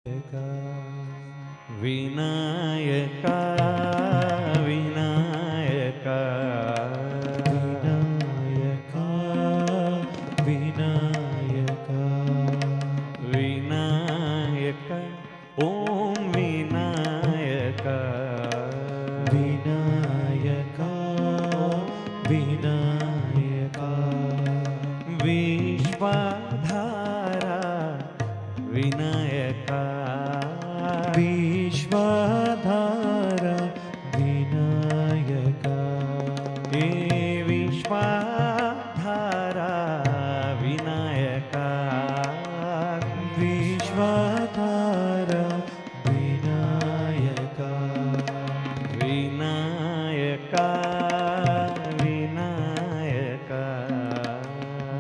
विनायका विनायका विनायका विनायका विनायका ॐ विनायका विनायका विनायका विश्वाधारा विनायका विश्वाधारा विनायका हे विश्वाधारा विनायका विश्वाधारा विनायका विनायका विनायका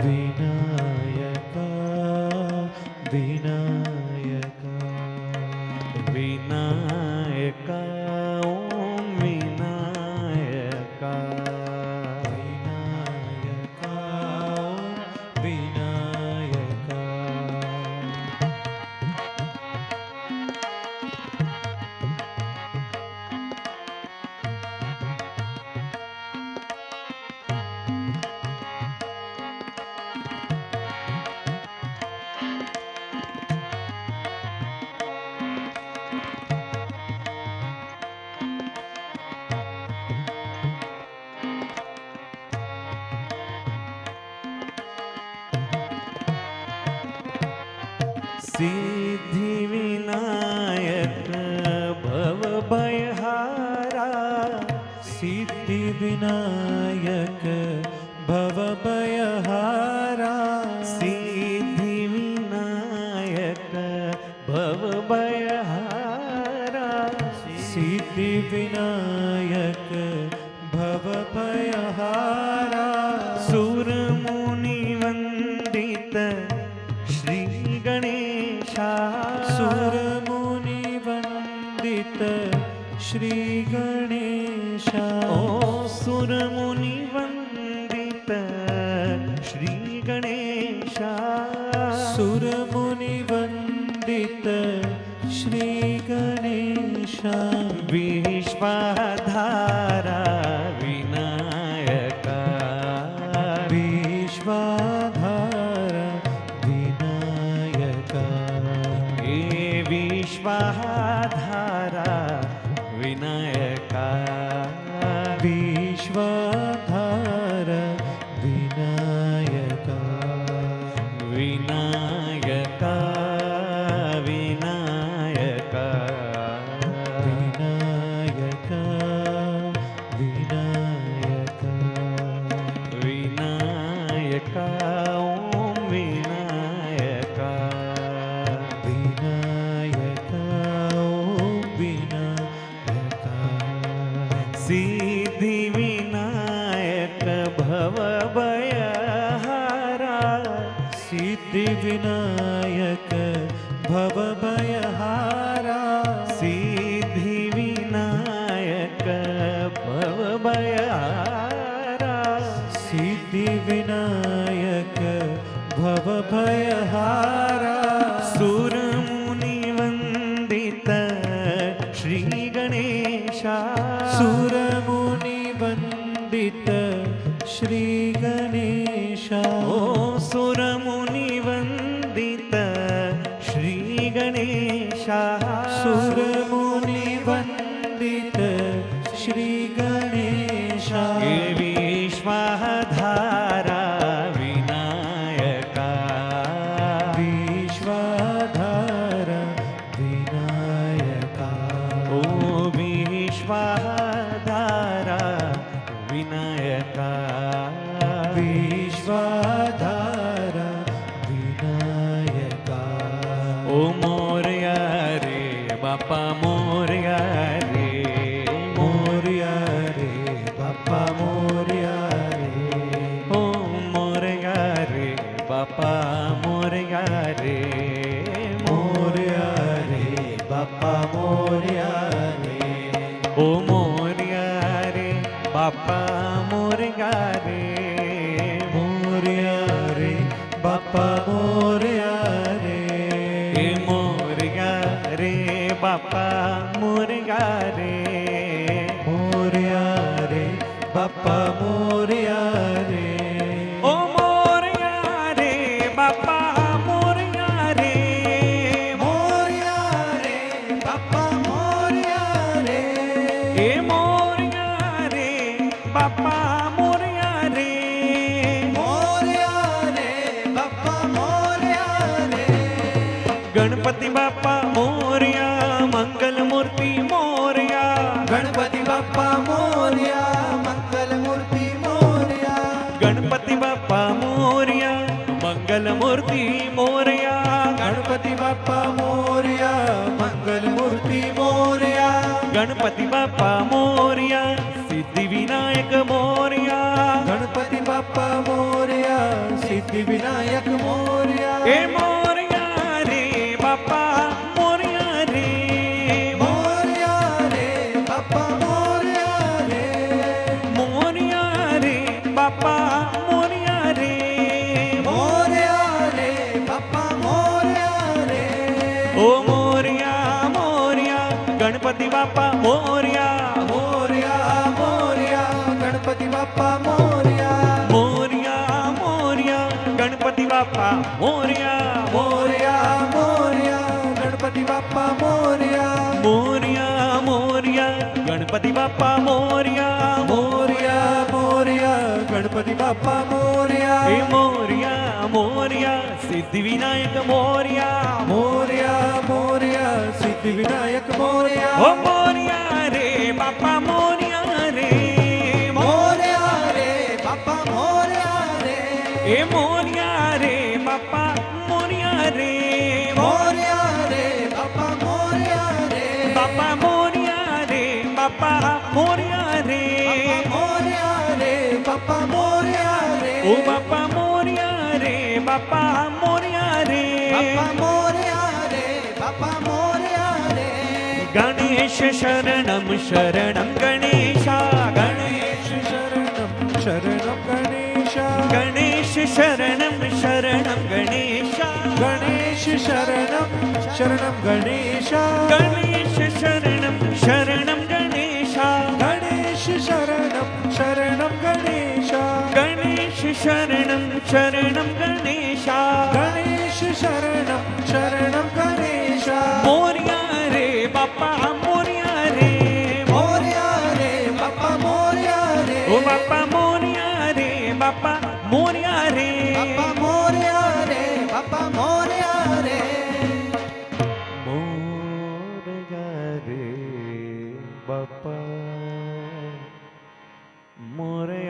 विनायका विनायका विनायका ॐ विनायका विनायका विनायका सिद्धिविनायक भवभयहारा सिद्धिविनायक भवभयहारा सिद्धिविनायक भवभयहारा सिद्धिविनायक भवभयहारा सुरमुनिवन्दित श्री गणेशा सुरमुनिवन्दित श्री गणेशा ओ सुरमुनिवन्दित श्री गणेशा सुरमुनिवन्दित श्री गणेशा विश्वाधारा विनायका विश्वाधारा विनायका हे विश्वाधारा विनायका विश्वाधारा विनायका विनायका विनायका विनायका विनायका विनायका ॐ विनायका विनायका ॐ विनायका सिद्धिविनायक भवभयहारा सिद्धिविनायक भवभयहारा सिद्धिविनायक भवभयहारा सिद्धिविनायक भवभयहारा सुरमुनिवन्दित श्री गणेशा सुरमुनिवन्दित श्री गणेशा ओ सुरमुनिवन्दित श्री गणेशा सुरमुनिवन्दित श्री गणेशा हे विश्वाधारा विनायका विश्वाधारा विनायका ओ विश्वाधारा विनायका विश्वाधारा विनायका ओ मोरया रे बापा मोरया रे मोरया रे बाप्पा मोरया रे ओ मोरया रे बापा मोरया रे मोरया रे बाप्पा मोरया रे ओ मोरया रे बापा मोरया रे मोरया रे बाप्पा मोरया रे हे मोरया બાપા મોરયા રે મોરયા રે બાપા મોરયા રે ઓ મોરયા રે બાપા મોરયા રે મોરયા રે બાપા મોરયા રે એ મોરયા રે બાપા મોરયા રે મોરયા રે બાપા મોરયા રે ગણપતિ બાપા મોરયા મંગલ મૂર્તિ મોરયા ગણપતિ બાપા મોરયા મંગલ મૂર્તિ મોરયા ગણપતિ બાપા મોરયા મંગલ મૂર્તિ મોરયા ગણપતિ બાપા મોરયા મંગલ મૂર્તિ મોરયા ગણપતિ બાપા મોરયા સિદ્ધિ વિનાયક મોરયા ગણપતિ બાપા મોરયા સિદ્ધિ વિનાયક મોરયા એ મોરયા રે બાપા મોરયા રે મોરયા રે બાપા મોરયા રે મોરયા રે બાપા મોરયા રે મોરયા રે બાપા મોરયા રે ઓ મોરયા મોરયા ગણપતિ બાપા મોરયા મોરયા મોરયા ગણપતિ બાપા મોરયા મોરયા મોરયા ગણપતિ બાપા મોરયા મોરયા મોરયા ગણપતિ બાપા મોરયા મોરયા મોરયા ગણપતિ બાપા મોરયા મોરયા મોરયા ગણપતિ બાપા મોરયા એ મોરયા મોરયા સિદ્ધિ વિનાયક મોરયા મોરયા મોરયા સિદ્ધિ વિનાયક મોરયા ઓ મોરયા રે બાપા મોરયા રે મોરયા રે બાપા મોરયા રે એ મોરયા રે બાપા મોરયા રે મોરયા રે બાપા મોરયા રે બાપા મોરયા રે બાપા મોરયા રે મોરયા રે બાપા મોરયા રે ઓ બાપા મોરયા રે બાપા મોરયા રે બાપા મોરયા રે બાપા મોરયા રે ગણેશ શરણમ શરણમ ગણેશા ગણેશ શરણમ શરણમ ગણેશા ગણેશ શરણમ શરણમ ગણેશા ગણેશ શરણમ શરણમ ગણેશા ગણેશ શરણમ શરણમ ગણેશા ગણેશ શરણમ શરણમ ગણેશા ગણેશ શરણમ શરણમ ગણેશા ગણેશ શરણમ શરણમ ગણેશા મોરયા રે બાપા મોરયા રે મોરયા રે બાપા મોરયા રે ઓ બાપા મોરયા રે બાપા મોરયા રે બાપા મોરયા રે બાપા મોરયા રે મોરયા રે બાપા મોરયા